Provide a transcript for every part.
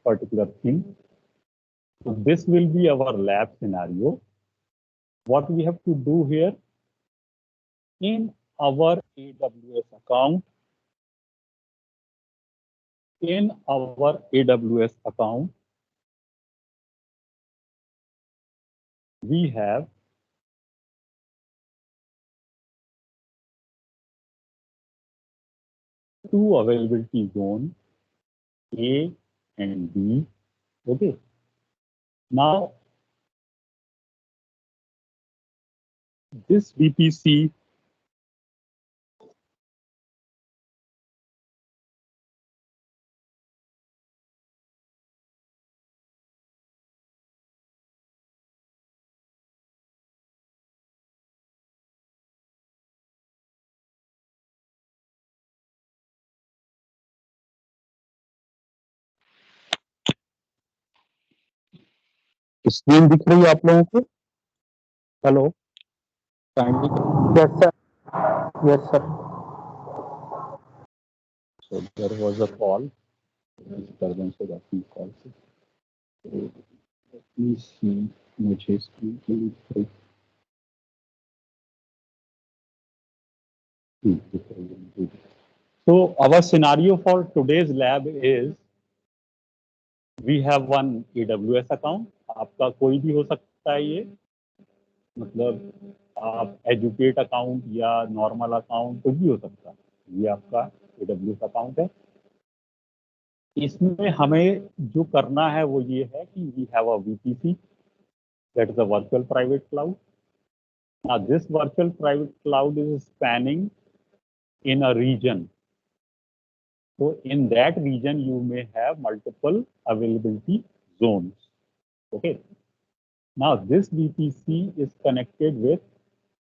particular thing. So this will be our lab scenario. What we have to do here, in our AWS account, we have two availability zones, A and B. Okay. Now, this VPC screen दिख रही है आप लोगों को? Hello, Yes, sir. Yes, sir. so there was a call, disturbance of the call. So, let me see, मुझे screen पे दिख रही है. So our scenario for today's lab is we have one AWS account. आपका कोई भी हो सकता है ये, मतलब आप एजुकेट अकाउंट या नॉर्मल अकाउंट कुछ भी हो सकता है. ये आपका AWS अकाउंट है. इसमें हमें जो करना है वो ये है कि we have a VPC, that is a virtual private cloud. Now this virtual private cloud is spanning in a region. So in that region, you may have multiple availability zones. Okay. Now this VPC is connected with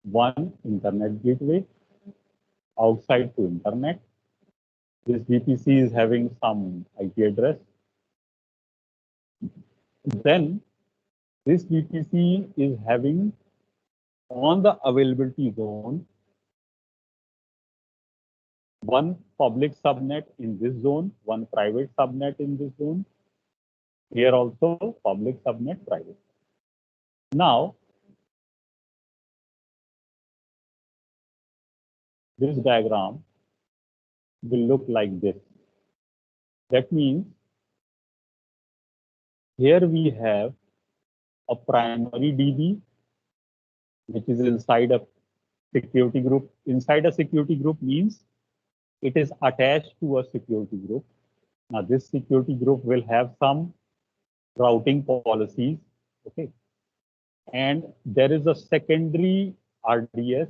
one internet gateway outside to internet. This VPC is having some IP address. Then this VPC is having on the availability zone one public subnet in this zone, one private subnet in this zone. Here also public subnet, private. Now, this diagram will look like this. That means here we have a primary DB, which is inside a security group. Inside a security group means it is attached to a security group. Now, this security group will have some routing policies. Okay. And there is a secondary RDS,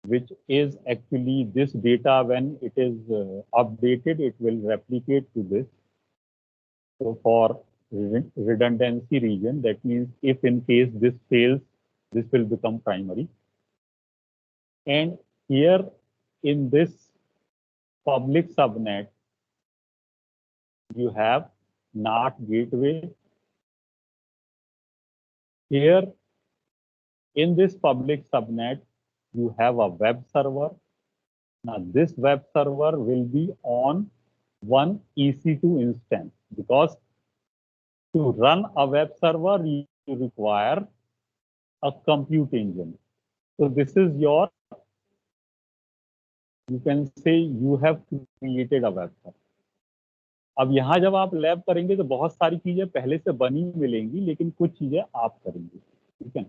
which is actually this data, when it is updated, it will replicate to this. So for redundancy region, that means if in case this fails, this will become primary. And here in this public subnet, you have NAT gateway. Here in this public subnet, you have a web server. Now this web server will be on one EC2 instance, because to run a web server, you require a compute engine. So this is your, you can say you have created a web server. अब यहाँ जब आप lab करेंगे तो बहुत सारी चीजें पहले से बनी मिलेंगी, लेकिन कुछ चीजें आप करेंगे. ठीक है.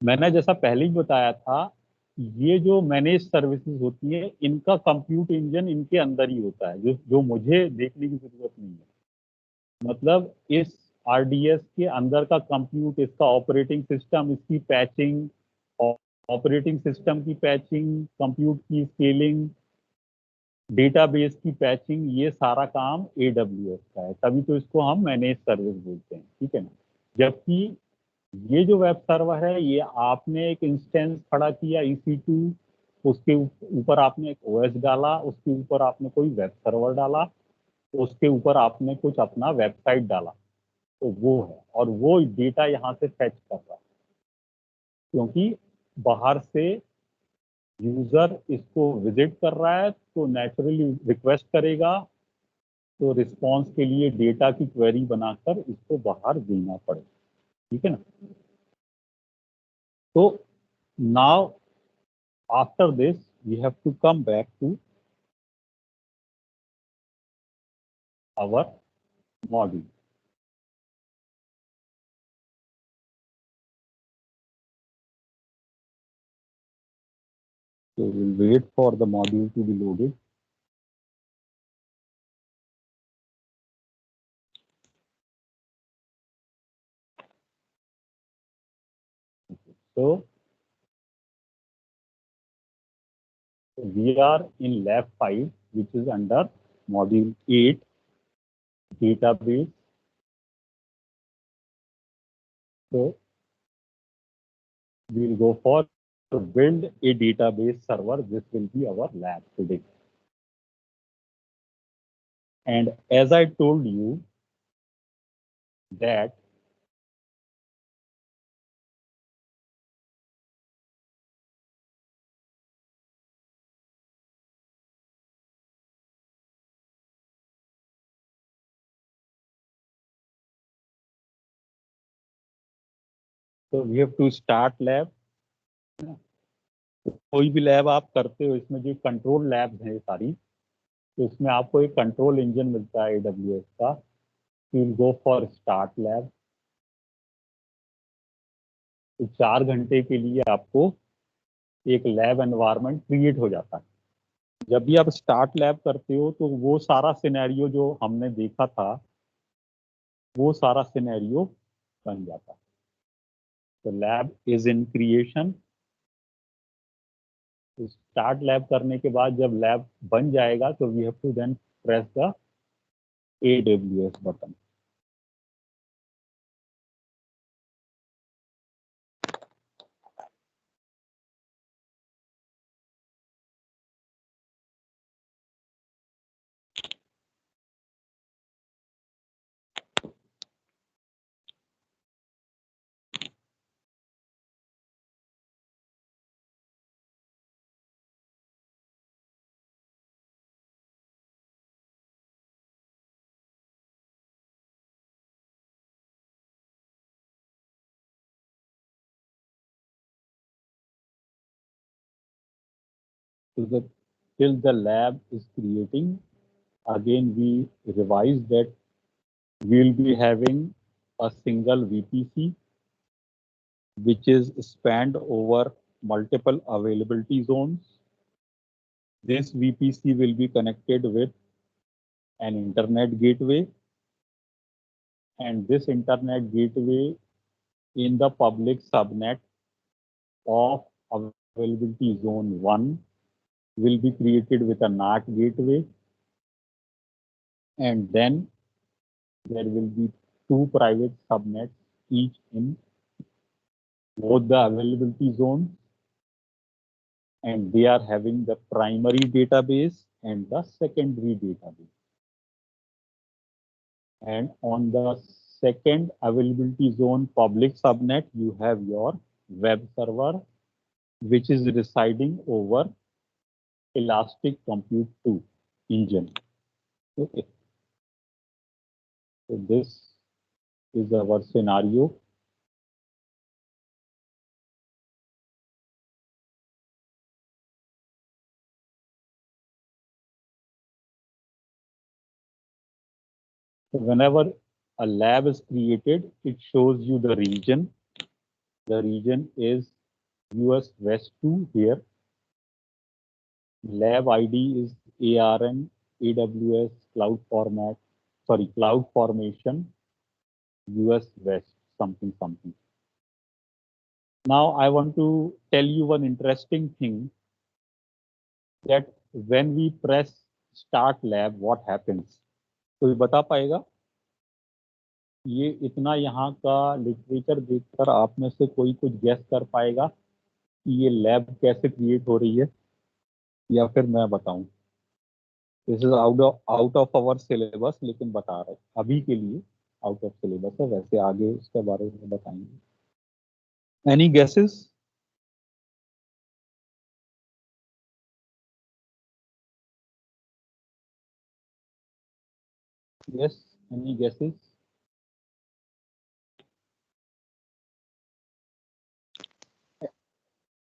मैंने जैसा पहले ही बताया था, ये जो मैनेज सर्विसेज होती है, इनका कंप्यूट इंजन इनके अंदर ही होता है, जो मुझे देखने की जरूरत नहीं है. मतलब इस RDS के अंदर का कंप्यूट, इसका ऑपरेटिंग सिस्टम, इसकी पैचिंग, ऑपरेटिंग सिस्टम की पैचिंग, कंप्यूट की स्केलिंग, डेटाबेस की पैचिंग, ये सारा काम AWS का है. तभी तो इसको हम मैनेज सर्विस बोलते हैं. ठीक है ना. जबकि ये जो वेब सर्वर है, ये आपने एक इंस्टेंस खड़ा किया EC2, उसके ऊपर आपने एक OS डाला, उसके ऊपर आपने कोई वेब सर्वर डाला, उसके ऊपर आपने कुछ अपना वेबसाइट डाला, तो वो है. और वो डेटा यहाँ से फेच कर रहा है, क्योंकि बाहर से यूजर इसको विजिट कर रहा है, तो नेचुरली रिक्वेस्ट करेगा, तो रिस्पॉन्स के लिए डेटा की क्वेरी बनाकर इसको बाहर देना पड़े, ठीक है ना। तो now after this we have to come back to our module. So we'll wait for the module to be loaded. So we are in lab 5, which is under module 8, database. So we'll go for to build a database server. This will be our lab today. And as I told you that so we have to start lab. कोई भी lab आप करते हो, इसमें जो control labs हैं सारी, तो इसमें आपको एक कंट्रोल इंजन मिलता है AWS का. You will go for start lab. तो 4 घंटे के लिए आपको एक लैब एनवायरनमेंट क्रिएट हो जाता है. जब भी आप स्टार्ट लैब करते हो तो वो सारा सिनेरियो जो हमने देखा था वो सारा सिनेरियो बन जाता है. तो lab is in creation. Start lab करने के बाद जब लैब बन जाएगा तो we have to then press the AWS button. So till the lab is creating, again we revise that we'll be having a single VPC which is spanned over multiple availability zones. This VPC will be connected with an internet gateway, and this internet gateway in the public subnet of availability zone 1 will be created with a NAT gateway, and then there will be 2 private subnets each in both the availability zones, and they are having the primary database and the secondary database. And on the second availability zone public subnet, you have your web server, which is residing over Elastic Compute 2 engine. Okay. So this is our scenario. So whenever a lab is created, it shows you the region. The region is US West 2 here. Lab ID is ARN AWS Cloud Format, Cloud Formation US West something something. Now I want to tell you one interesting thing, that when we press start lab, what happens? कोई बता पाएगा? ये इतना यहाँ का literature देखकर आप में से कोई कुछ गेस कर पाएगा कि ये लैब कैसे क्रिएट हो रही है, या फिर मैं बताऊं? This is out of our syllabus, लेकिन बता रहे अभी के लिए आउट ऑफ सिलेबस है, वैसे आगे इसके बारे में बताएंगे. Any guesses? Yes, any guesses?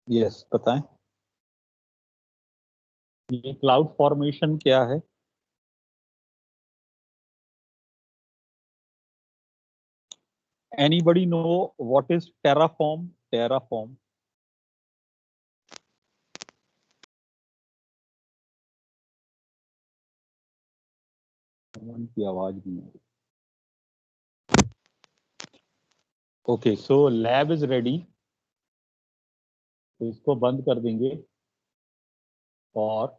Yes, बताएं। ये क्लाउड फॉर्मेशन क्या है? Anybody know what is Terraform? Terraform. की आवाज नहीं आ रही। Okay, so lab is ready. तो इसको बंद कर देंगे और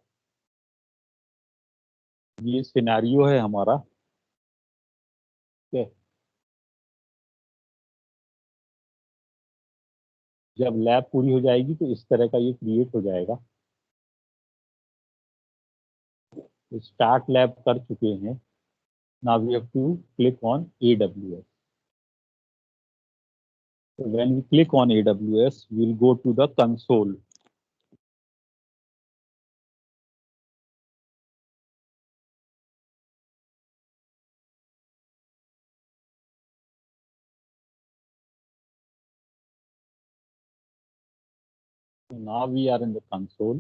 ये सिनेरियो है हमारा। ठीक है, जब लैब पूरी हो जाएगी तो इस तरह का ये क्रिएट हो जाएगा। स्टार्ट लैब कर चुके हैं। Now we have to click on AWS. So when we click on AWS, we'll go to the console. So now we are in the console.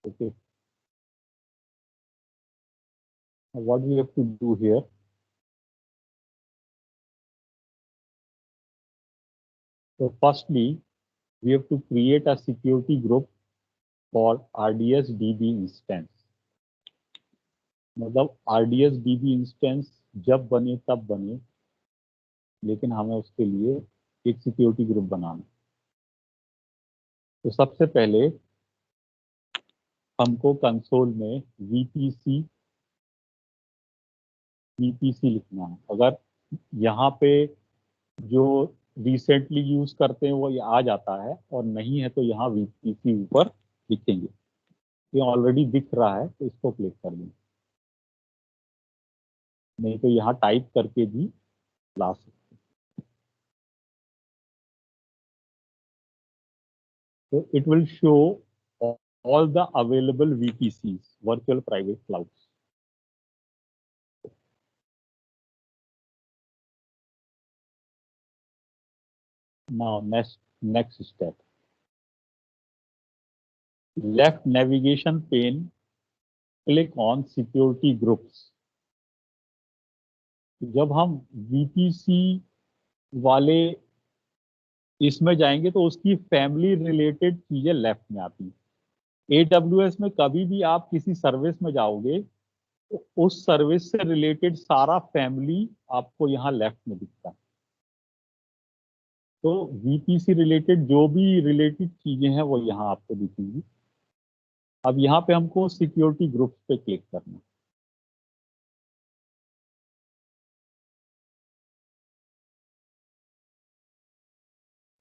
Okay. Now what we have to do here? So firstly, we have to create a security group for RDS DB instance. मतलब RDS DB instance जब बने तब बने, लेकिन हमें उसके लिए एक सिक्योरिटी ग्रुप बनाना। तो सबसे पहले हमको कंसोल में VPC लिखना है। अगर यहाँ पे जो रिसेंटली यूज करते हैं वो ये आ जाता है, और नहीं है तो यहाँ VPC ऊपर लिखेंगे। ये ऑलरेडी दिख रहा है तो इसको क्लिक कर देंगे, नहीं तो यहाँ टाइप करके भी ला सकते। So it will show all the available VPCs, virtual private clouds. Now next step. Left navigation pane, click on security groups. जब हम VPC वाले इसमें जाएंगे तो उसकी फैमिली रिलेटेड चीजें लेफ्ट में आती हैं। AWS में कभी भी आप किसी सर्विस में जाओगे तो उस सर्विस से रिलेटेड सारा फैमिली आपको यहाँ लेफ्ट में दिखता है। तो VPC रिलेटेड जो भी रिलेटेड चीजें हैं वो यहाँ आपको दिखेंगी। अब यहाँ पे हमको सिक्योरिटी ग्रुप्स पे क्लिक करना है।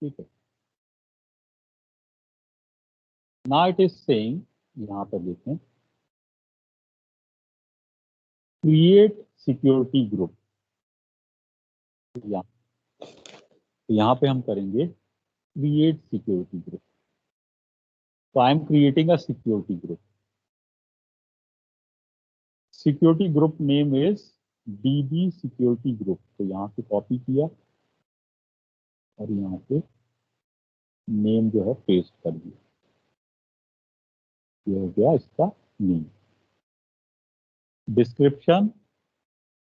ठीक है, नाउ इट इज सेइंग, यहाँ पर देखें, क्रिएट सिक्योरिटी ग्रुप। यहाँ पे हम करेंगे क्रिएट सिक्योरिटी ग्रुप। तो I am creating a security group. Security group name is DB security group. तो यहाँ से कॉपी किया और यहाँ पे नेम जो है पेस्ट कर दिया। ये हो गया इसका name. Description,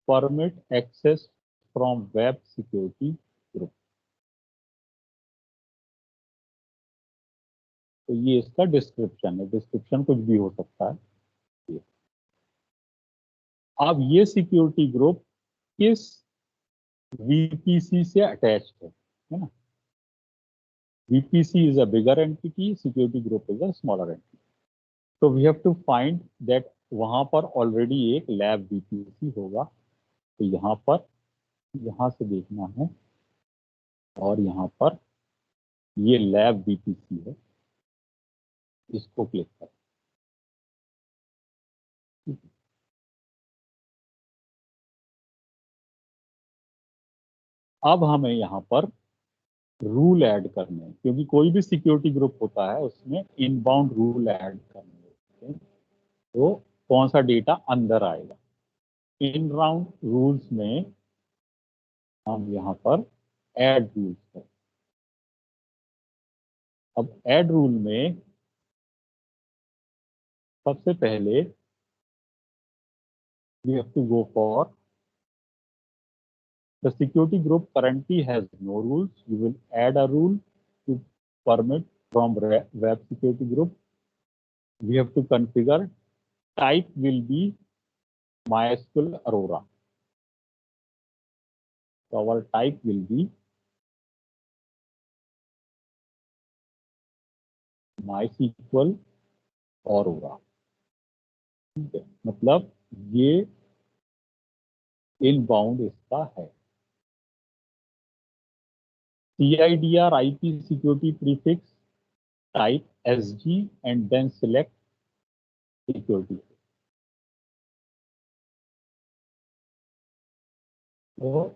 permit access from web security group. तो ये इसका डिस्क्रिप्शन है। डिस्क्रिप्शन कुछ भी हो सकता है। अब ये सिक्योरिटी ग्रुप किस VPC से अटैच्ड है ना? VPC is a bigger entity, security group is a smaller entity. So we have to find that वहां पर ऑलरेडी एक लैब VPC होगा। तो यहाँ पर, यहाँ से देखना है और यहाँ पर ये लैब VPC है, इसको क्लिक करें। अब हमें यहाँ पर रूल ऐड करने हैं, क्योंकि कोई भी सिक्योरिटी ग्रुप होता है उसमें इनबाउंड रूल ऐड करने होते हैं। तो कौन सा डेटा अंदर आएगा। इन राउंड रूल्स में हम यहाँ पर ऐड रूल्स करें। अब ऐड रूल में सबसे पहले we have to go for the security group currently has no rules. We will add a rule to permit from web security group. We have to configure type will be MySQL Aurora. So our type will be MySQL Aurora. ठीक है, मतलब ये inbound इसका है। CIDR IP security prefix type SG and then select security. तो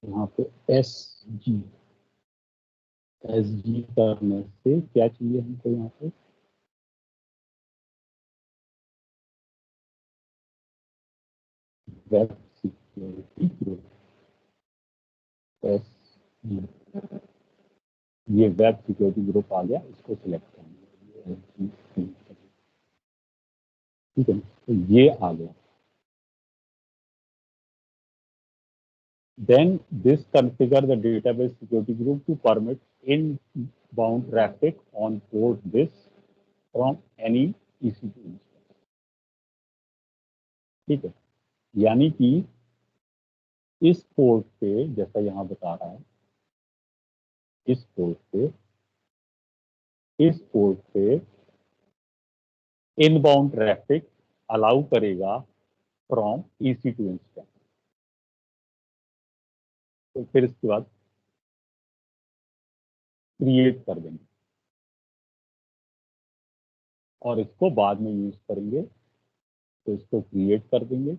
यहाँ पे SG करने से क्या चाहिए हमको यहाँ पे वेब सिक्योरिटी ग्रुप SG, ये वेब सिक्योरिटी ग्रुप आ गया, इसको सिलेक्ट करेंगे। ठीक है, तो ये आ गया। Then this configure the database security group to permit inbound traffic on port this from any EC2 instance. ठीक है, यानी कि इस पोर्ट पे, जैसा यहाँ बता रहा है, इस पोर्ट पे इनबाउंड ट्रैफिक अलाउ करेगा फ्रॉम EC2 इंस्टेंस। तो फिर इसके बाद क्रिएट कर देंगे और इसको बाद में यूज करेंगे, तो इसको क्रिएट कर देंगे।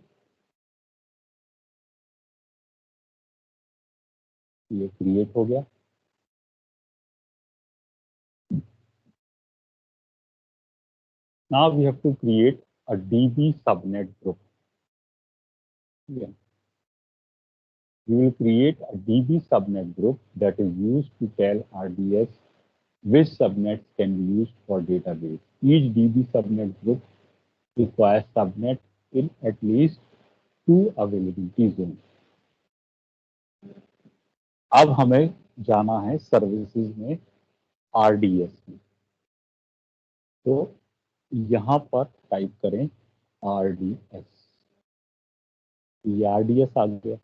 ये क्रिएट हो गया। Now we have to create a DB subnet group. Yeah. We will create a DB subnet group that is used to tell RDS which subnets can be used for database. Each DB subnet group requires subnet in at least 2 availability zones. अब हमें जाना है services में RDS में, तो यहाँ पर type करें RDS। ये RDS आ गया।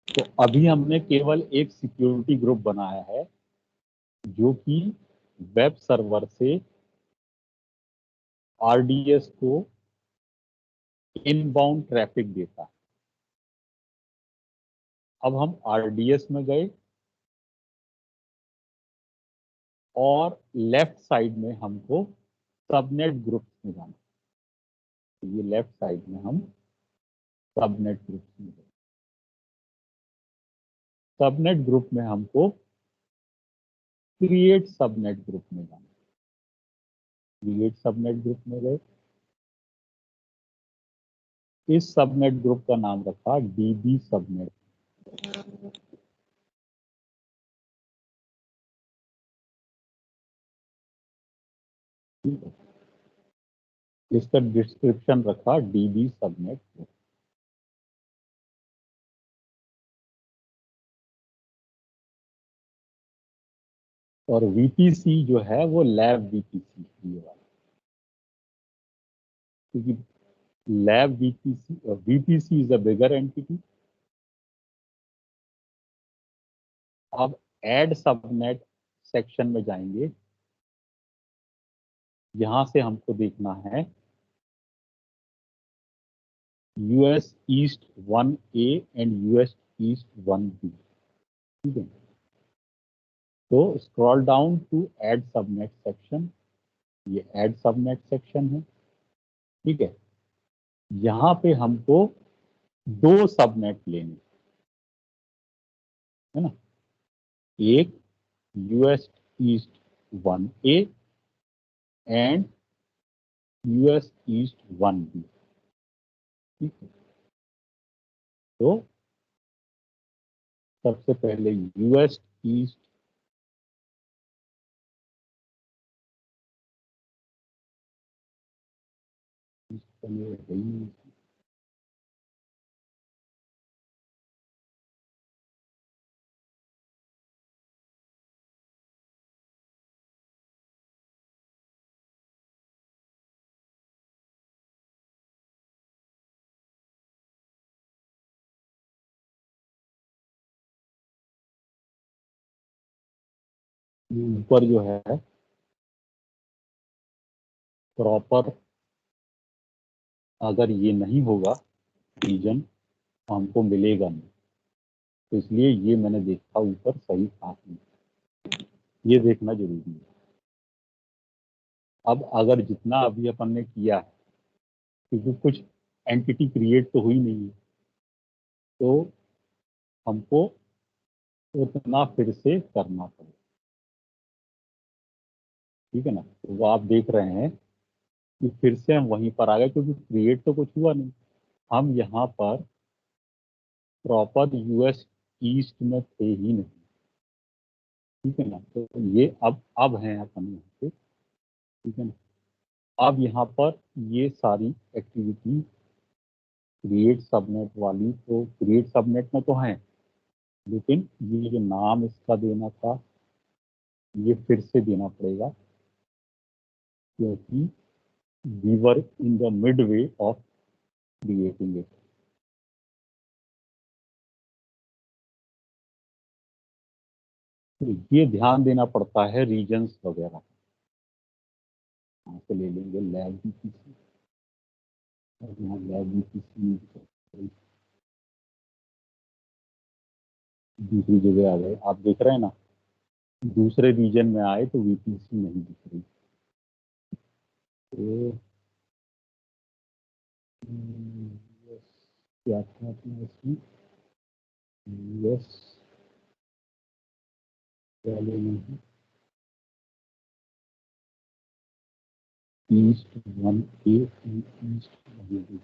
तो अभी हमने केवल एक सिक्योरिटी ग्रुप बनाया है जो कि वेब सर्वर से RDS को इनबाउंड ट्रैफिक देता है। अब हम RDS में गए और लेफ्ट साइड में हमको सबनेट ग्रुप में जाना। ये लेफ्ट साइड में हम सबनेट ग्रुप में गए। सबनेट ग्रुप में हमको क्रिएट सबनेट ग्रुप में जाना। क्रिएट सबनेट ग्रुप में गए, इस सबनेट ग्रुप का नाम रखा DB सबनेट। इसका डिस्क्रिप्शन रखा DB सबनेट ग्रुप। और VPC जो है वो लैब VPC ये वाला, क्योंकि lab VPC is a bigger entity. अब ऐड सबनेट सेक्शन में जाएंगे, यहां से हमको देखना है US east 1A and US east 1B। ठीक है, तो scroll down to add subnet section, ये ऐड सबनेट सेक्शन है। ठीक है, यहाँ पे हमको दो सबनेट लेने, है ना, एक US east 1A and US east 1B। ठीक है, तो सबसे पहले यूएस ईस्ट ऊपर जो है प्रॉपर, अगर ये नहीं होगा रीजन तो हमको मिलेगा नहीं, तो इसलिए ये मैंने देखा ऊपर सही था नहीं, ये देखना जरूरी है। अब अगर जितना अभी अपन ने किया है, क्योंकि कुछ एंटिटी क्रिएट तो हुई नहीं है, तो हमको उतना फिर से करना पड़ेगा। ठीक है ना, तो वो आप देख रहे हैं कि फिर से हम वहीं पर आ गए, क्योंकि क्रिएट तो कुछ हुआ नहीं, हम यहाँ पर प्रॉपर यूएस ईस्ट में थे ही नहीं। ठीक है ना, तो ये अब हैं अपन यहाँ पे। ठीक है ना, अब यहाँ पर ये सारी एक्टिविटी क्रिएट सबनेट वाली, तो क्रिएट सबनेट में तो हैं, लेकिन ये जो नाम इसका देना था ये फिर से देना पड़ेगा, क्योंकि we were in the mid way of creating it. तो ये ध्यान देना पड़ता है रीजन्स वगैरह, यहाँ से ले लेंगे लैब बीपीसी, और यहाँ लैब बीपीसी दूसरी जगह आ गए, आप देख रहे हैं ना, दूसरे रीजन में आए तो वीपीसी नहीं दिख रही। तो yes, क्या था अपना इसमें, यस क्या लेना है, ईस्ट 1A ईस्ट 1B।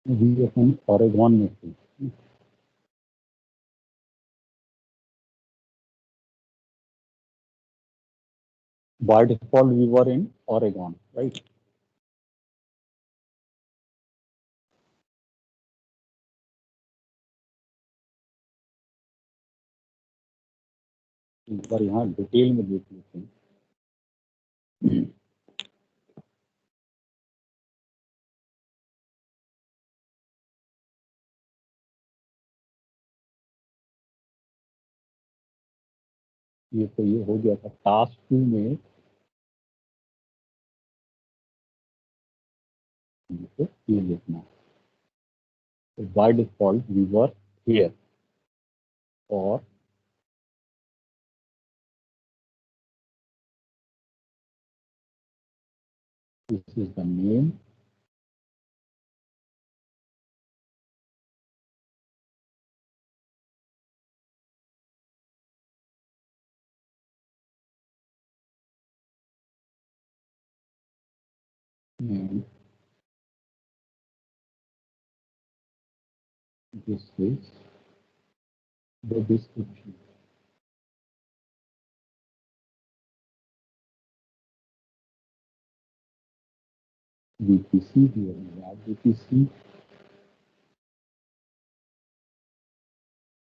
अभी अपन ओरेगॉन में थे, by default we were in Oregon, right. एक बार यहाँ डिटेल में देख लेते हैं। ये तो ये हो गया था टास्क 2 में, तो ये देखना है, तो by default we were here, और this is the name, and this is the description। VPC भी है यार, VPC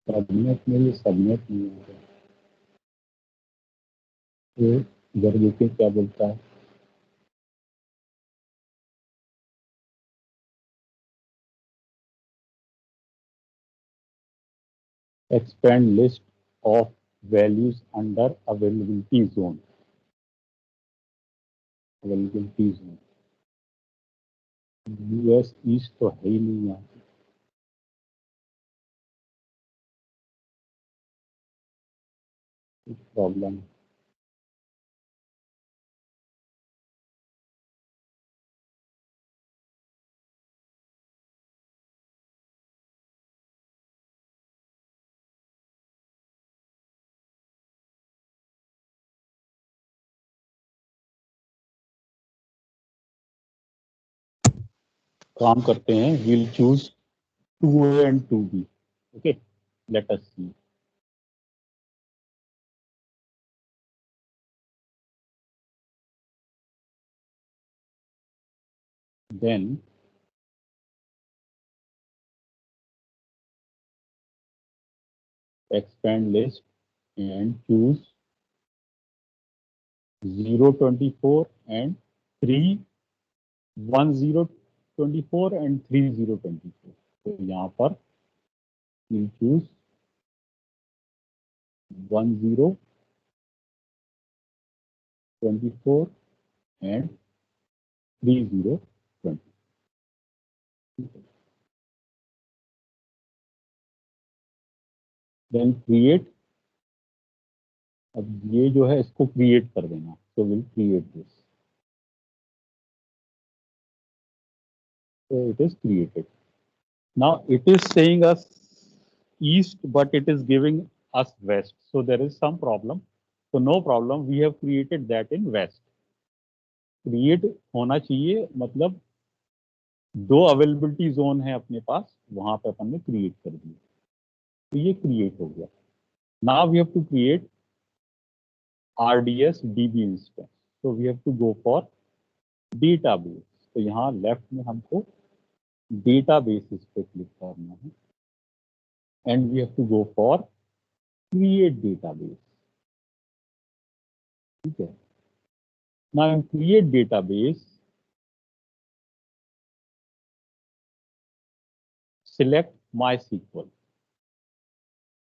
सबनेट में, ये सबनेट नहीं होगा। तो इधर देखिए क्या बोलता है, expand list of values under availability zone, availability zone। US east तो है ही नहीं यहाँ, कुछ प्रॉब्लम है। काम करते हैं, we'll choose 2A and 2B, okay, let us see। Then expand list and choose 024 and 31024 and 3024। तो यहाँ पर we'll choose 1024 and 3020। Then create, अब ये जो है इसको क्रिएट कर देना, so we'll create this, so it is created। Now it is saying us east but it is giving us west, so there is some problem। So no problem, we have created that in west। Create होना चाहिए, मतलब दो availability zone है अपने पास, वहां पे अपन ने create कर दिया, तो ये क्रिएट हो गया। Now we have to create RDS DB instance, so we have to go for database। तो यहाँ लेफ्ट में हमको डेटाबेस पे क्लिक करना है, and we have to go for create database. ठीक है, now in create database select MySQL,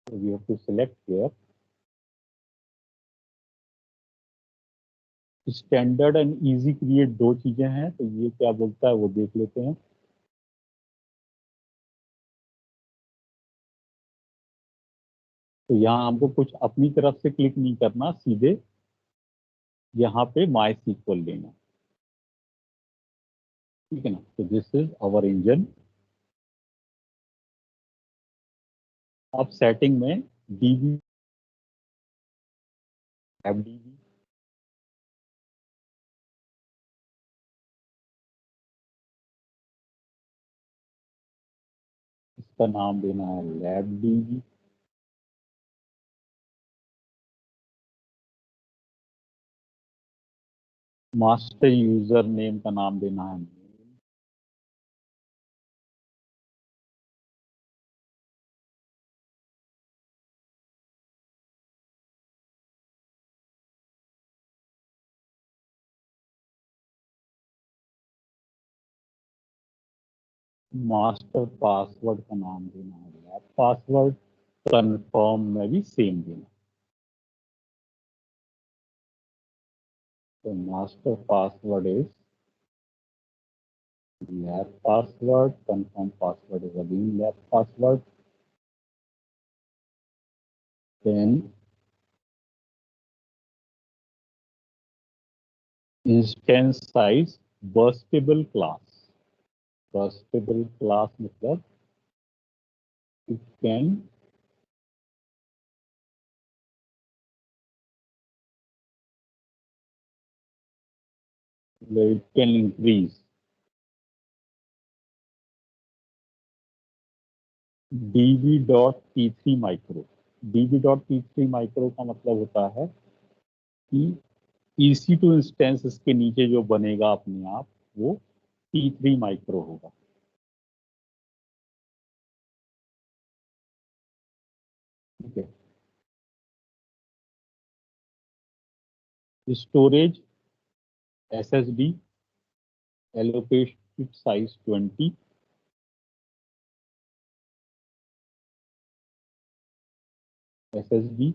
so we have to select here। Standard and easy create दो चीजें हैं, तो ये क्या बोलता है वो देख लेते हैं। तो यहाँ हमको कुछ अपनी तरफ से क्लिक नहीं करना, सीधे यहाँ पे MySQL लेना। ठीक है ना, तो दिस इज आवर इंजन। अब सेटिंग में DB FDB, इसका नाम देना है LabDB। मास्टर यूजर नेम का नाम देना है मास्टर पासवर्ड का नाम देना है लैब पासवर्ड। कंफर्म में भी सेम देना। तो master password is lab password, confirm password is again lab password। Then instance size burstable class। burstable class मतलब it can increase। db.t3 micro, db.t3 micro का मतलब होता है कि EC2 इंस्टेंस इसके नीचे जो बनेगा अपने आप, वो T3 माइक्रो होगा। ठीक है, storage SSD allocated size 20, SSD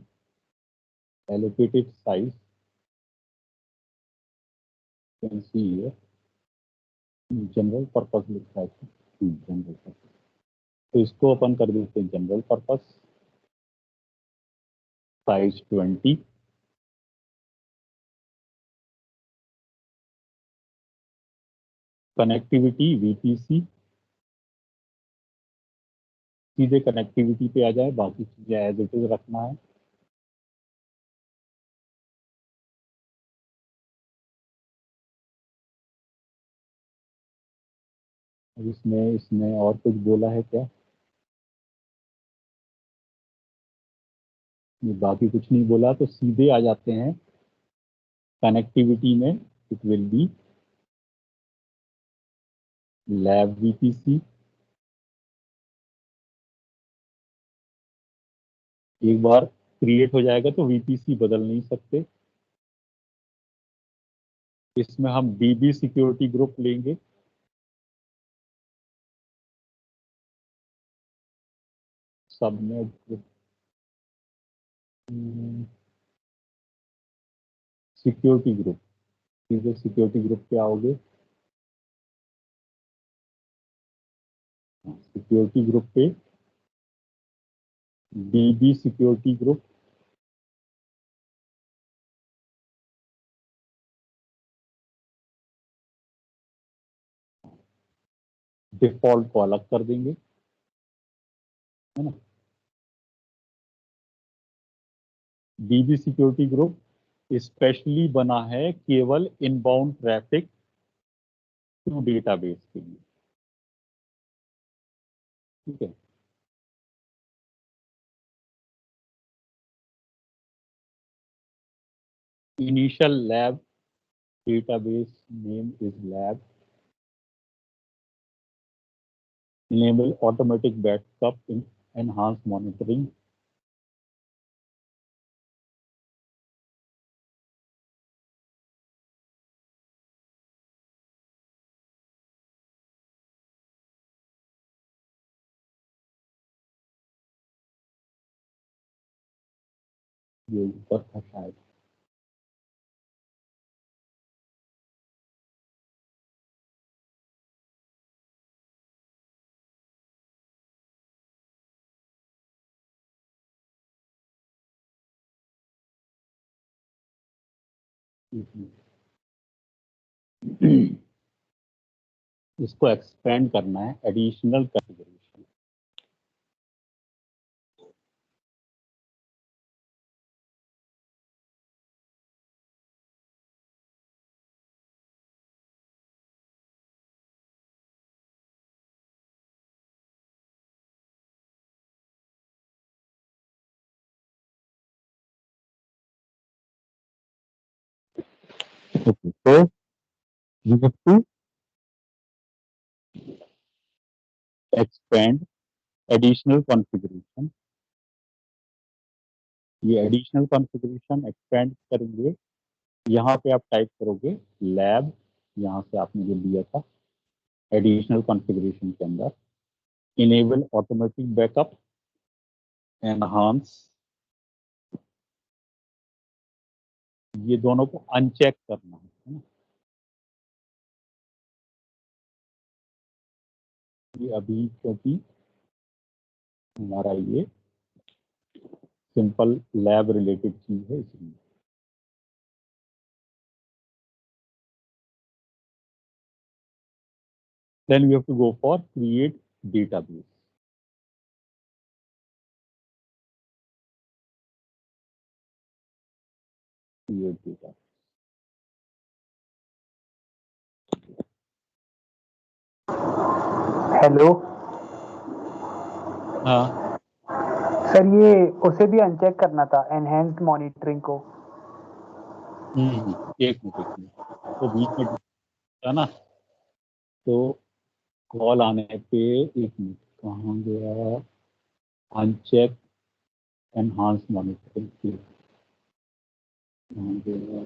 allocated size you can see here general purpose लिखा है, जनरल पर्पस, तो इसको अपन कर देते हैं general purpose size 20, connectivity VPC, सीधे कनेक्टिविटी पे आ जाए, बाकी चीजें एज इट इज रखना है। इसमें इसमें और कुछ बोला है क्या? बाकी कुछ नहीं बोला, तो सीधे आ जाते हैं कनेक्टिविटी में। It will be lab VPC। एक बार क्रिएट हो जाएगा तो VPC बदल नहीं सकते। इसमें हम DB सिक्योरिटी ग्रुप लेंगे, सबनेट ग्रुप, सिक्योरिटी ग्रुप, सीधे सिक्योरिटी ग्रुप पे आओगे, सिक्योरिटी ग्रुप पे DB सिक्योरिटी ग्रुप, डिफॉल्ट को अलग कर देंगे, है ना। DB सिक्योरिटी ग्रुप स्पेशली बना है केवल इनबाउंड ट्रैफिक टू डेटाबेस के लिए। ठीक है, initial lab database name is lab, enable automatic backup in enhanced monitoring, ये ऊपर था शायद। इसको एक्सपेंड करना है, additional configuration. Okay, so you have to expand additional configuration। ये एडिशनल कॉन्फ़िगरेशन एक्सपेंड करेंगे, यहाँ पे आप टाइप करोगे लैब, यहाँ से आपने जो दिया था एडिशनल कॉन्फ़िगरेशन के अंदर, इनेबल ऑटोमेटिक बैकअप, एनहांस, ये दोनों को अनचेक करना है ना। ये अभी क्योंकि हमारा ये सिंपल लैब रिलेटेड चीज है, इसलिए। Then we have to go for create database. Create data. Hello हाँ सर, ये उसे भी अनचेक करना था, एनहेंस्ड मॉनिटरिंग को। एक मिनट, तो बीच में था ना, तो कॉल आने पे, एक मिनट, कहाँ गया, अनचेक एनहांस मॉनिटरिंग की, कहाँ गया,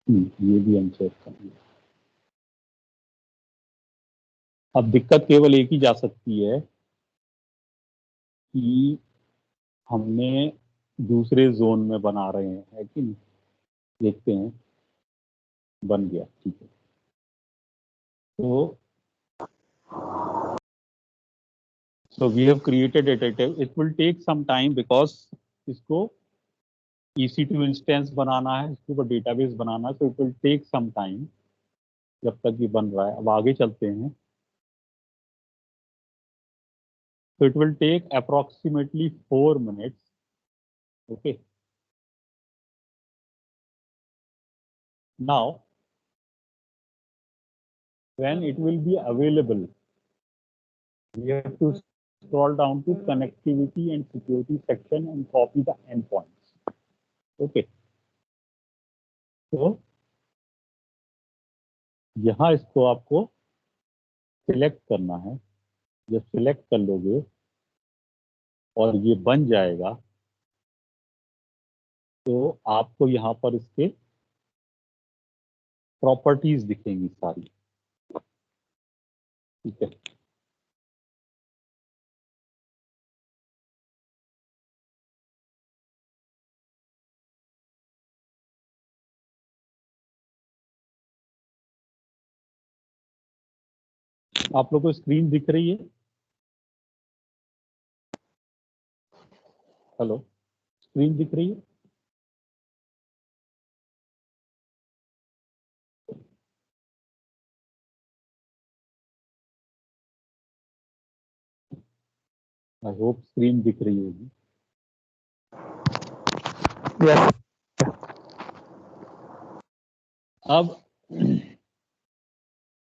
ये भी अनचेक कर लिया। अब दिक्कत केवल एक ही जा सकती है कि हमने दूसरे जोन में बना रहे हैं, है कि नहीं? देखते हैं, बन गया, ठीक है। तो we have created it will take some time because इसको EC2 इंस्टेंस बनाना है, इसके ऊपर डेटाबेस बनाना है, तो it will take some time जब तक ये बन रहा है। अब आगे चलते हैं। तो it will take approximately 4 minutes, okay. Now when it will be available, we have to scroll down to connectivity and security section and copy the endpoints, okay। तो यहाँ इसको आपको सिलेक्ट करना है। जब सिलेक्ट कर लोगे और ये बन जाएगा, तो आपको यहाँ पर इसके प्रॉपर्टीज दिखेंगी सारी, ठीक है। आप लोग को स्क्रीन दिख रही है? हेलो, स्क्रीन दिख रही है? आई होप स्क्रीन दिख रही होगी। Yes. अब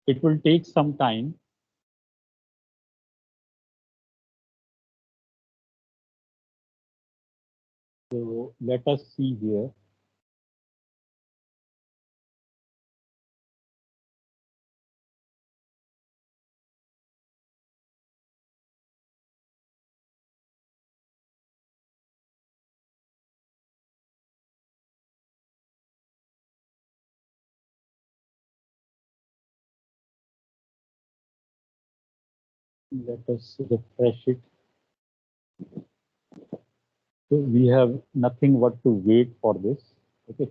it will take some time, so let us see here। Let us refresh it। So we have nothing but to wait for this, okay।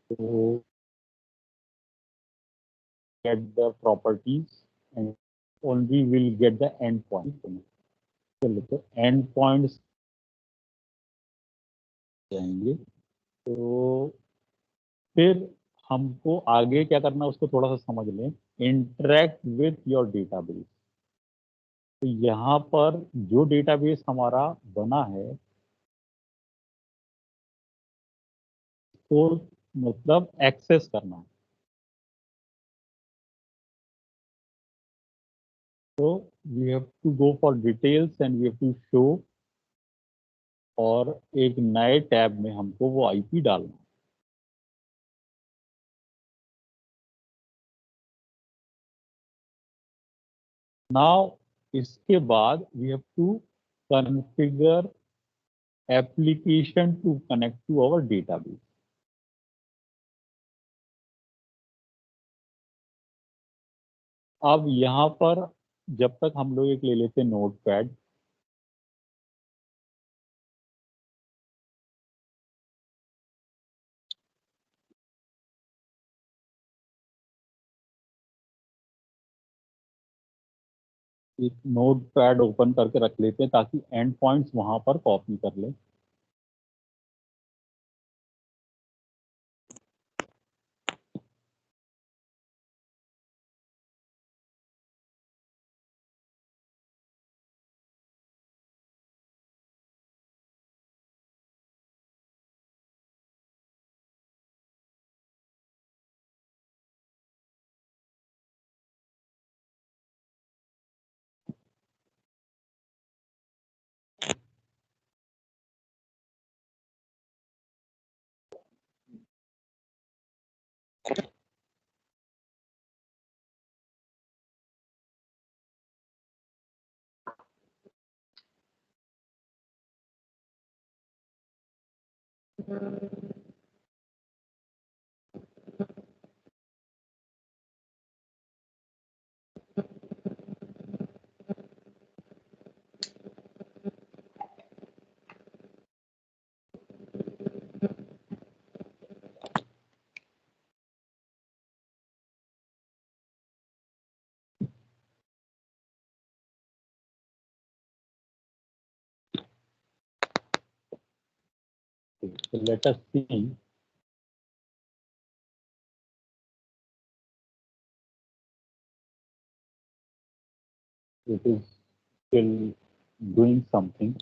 So get the properties and only will get the endpoint। चलो, तो endpoints जाएंगे, तो फिर हमको आगे क्या करना है उसको थोड़ा सा समझ लें। Interact with your database. तो यहाँ पर जो डेटाबेस हमारा बना है, तो मतलब एक्सेस करना है। तो we have to go for details and we have to show, और एक नए टैब में हमको वो आईपी डालना है। नाउ इसके बाद we have to configure application to connect to our database. अब यहाँ पर जब तक हम लोग एक ले लेते हैं नोटपैड। एक नोटपैड ओपन करके रख लेते हैं ताकि एंड पॉइंट्स वहां पर कॉपी कर ले। So let us see it is still doing something.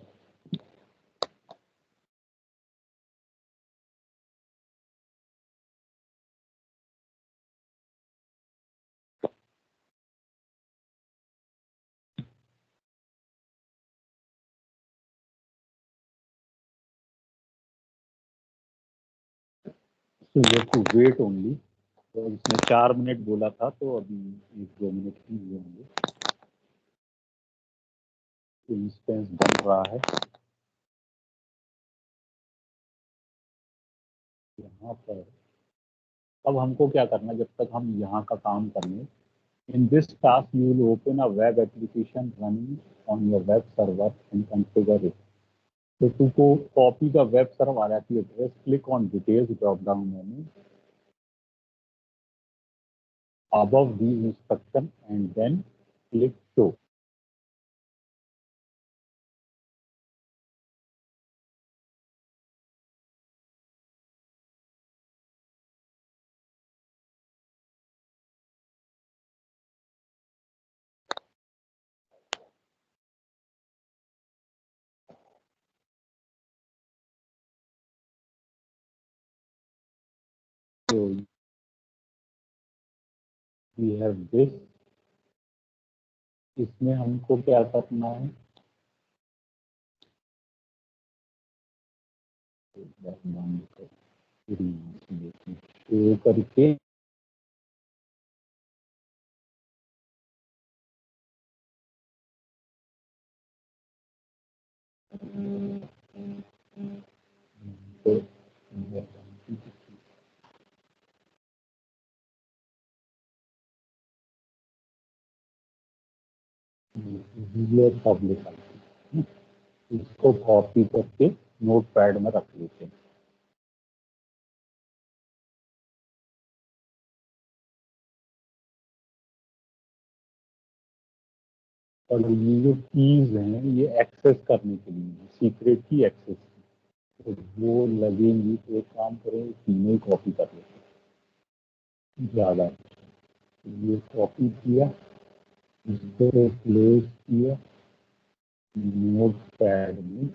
So you have to wait only. तो इसने 4 मिनट बोला था, तो अभी 1-2 मिनट ही हुए होंगे। इंस्टेंस बन रहा है यहाँ पर। अब हमको क्या करना है, जब तक हम यहाँ का काम करेंगे, in this task you will open a web application running on your web server and configure it. So to copy the web server IP address, click on details drop down menu above these instructions and then click show. So we have this. इसमें हमको क्या करना है, show करके तो public इसको copy करके notepad में रख लेते हैं। और ये जो कीज हैं ये एक्सेस करने के लिए, सीक्रेट की एक्सेस, तो वो लगेंगी। तो एक काम करें, तीनों ही कॉपी कर लेते हैं ज़्यादा। ये कॉपी किया, इसको प्लेस किया नोटपैड में,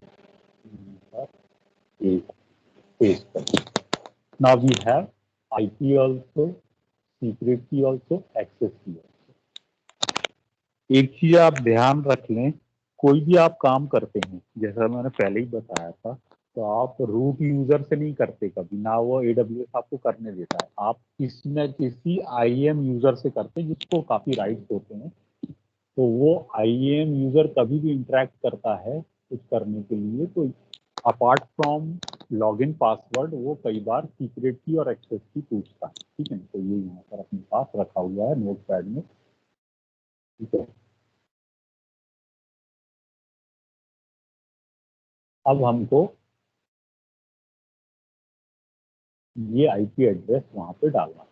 पेस्ट कर। Now we have IP also, secret key also, access key also. एक चीज आप ध्यान रख लें, कोई भी आप काम करते हैं, जैसा मैंने पहले ही बताया था, तो आप रूट यूजर से नहीं करते कभी ना, वो AWS आपको करने देता है। आप किसी न किसी IAM यूजर से करते हैं जिसको काफी राइट्स होते हैं। तो वो IAM यूजर कभी भी इंटरेक्ट करता है कुछ करने के लिए, तो अपार्ट फ्रॉम लॉगिन पासवर्ड वो कई बार सीक्रेट की और एक्सेस की पूछता है। ठीक है, तो ये यहाँ पर अपने पास रखा हुआ है नोटपैड में। ठीक है, अब हमको ये IP एड्रेस वहां पे डालना है।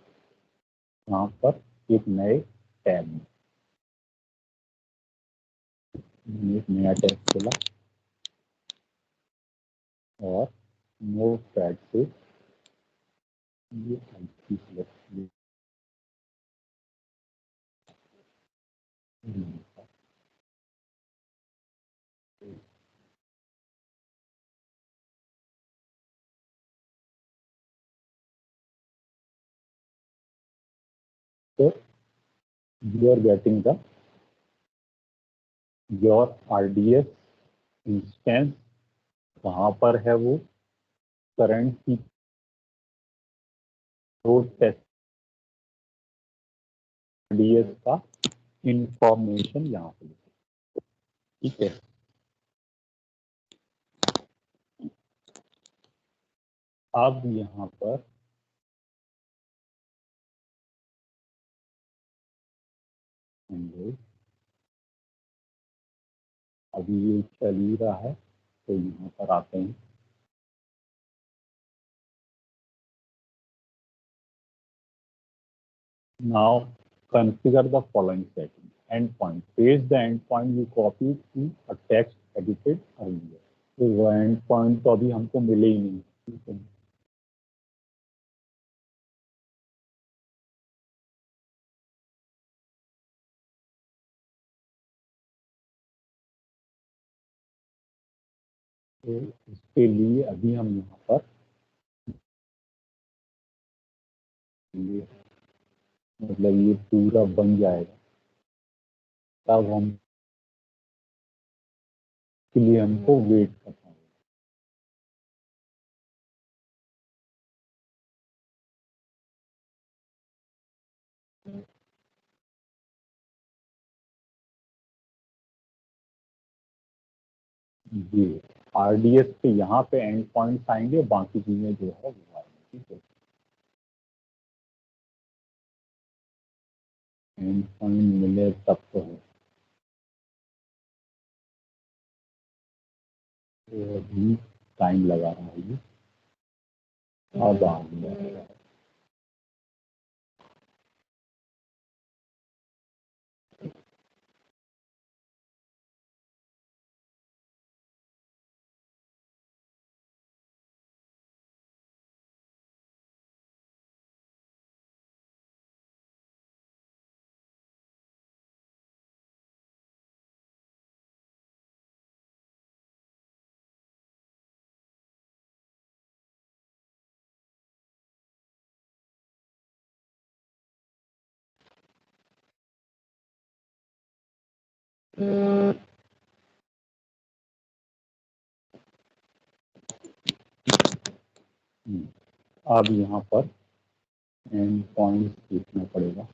यहाँ पर एक नए टैब में एक नया टैब खोला और नोटपैड से ये IP सिलेक्ट किया। तो you are getting the your RDS instance, कहाँ पर है वो करंट की टेस्ट RDS का इंफॉर्मेशन यहाँ पे लिखो, ठीक है। अब यहाँ पर हम लोग अभी ये चल ही रहा है, तो यहाँ पर आते हैं। Now configure the following setting. Endpoint. Paste the endpoint you copied to a text edited earlier. तो वो endpoint तो अभी हमको मिले ही नहीं, ठीक है। तो इसके लिए अभी हम यहाँ पर मतलब ये पूरा बन जाएगा, तब हम के लिए हमको वेट करना होगा। ये RDS पे यहाँ पे एंड पॉइंट्स आएंगे, बाकी चीजें जो है वो आएंगी, ठीक है। एंड पॉइंट मिले तब तो है, तो अभी टाइम लगा रहा है ये, अब आ गया। अब यहाँ पर एंड पॉइंट देखना पड़ेगा।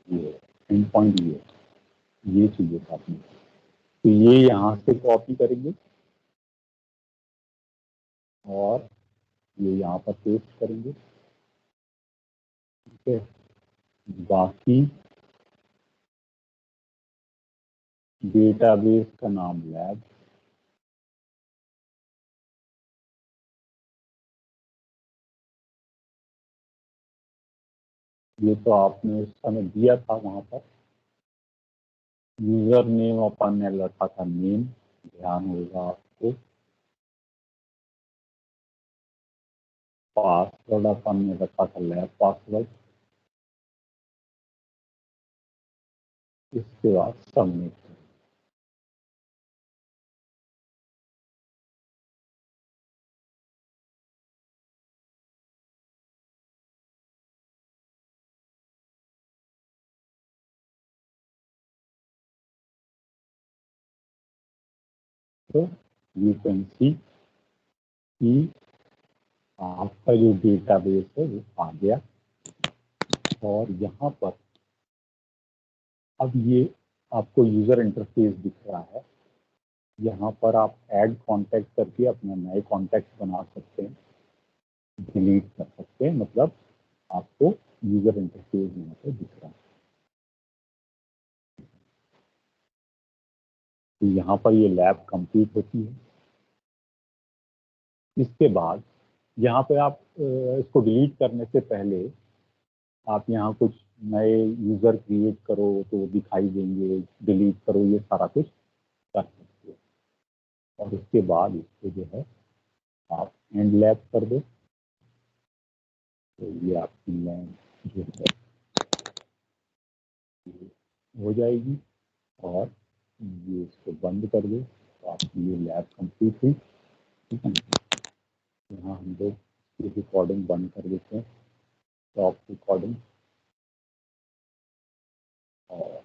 ये एंड पॉइंट ये चाहिए था आपने, तो ये यहाँ से कॉपी करेंगे और ये यहाँ पर पेस्ट करेंगे, ठीक है। बाकी डेटाबेस का नाम लैब, ये तो आपने उस समय दिया था वहां पर। यूजर नेम अपन ने रखा था नेम, ध्यान होगा आपको। पासवर्ड अपन ने रखा था लैब पासवर्ड। इसके बाद सबमिट, तो यू कैन सी कि आपका जो डेटाबेस है वो आ गया। और यहाँ पर अब ये आपको यूजर इंटरफेस दिख रहा है। यहाँ पर आप ऐड कॉन्टैक्ट करके अपना नए कॉन्टैक्ट बना सकते हैं, डिलीट कर सकते हैं, मतलब आपको यूजर इंटरफेस यहाँ पे दिख रहा है। तो यहाँ पर ये लैब कंप्लीट होती है। इसके बाद यहाँ पे आप इसको डिलीट करने से पहले आप यहाँ कुछ नए यूजर क्रिएट करो तो दिखाई देंगे, डिलीट करो, ये सारा कुछ कर सकते हो। और उसके बाद इसको जो है आप एंड लैब कर दो, तो ये आपकी लैब जो है हो जाएगी। और ये इसको बंद कर दो, तो आपकी ये लैब कंप्लीट हुई, ठीक है। यहाँ हम लोग ये रिकॉर्डिंग बंद कर देते हैं, टॉप रिकॉर्डिंग। और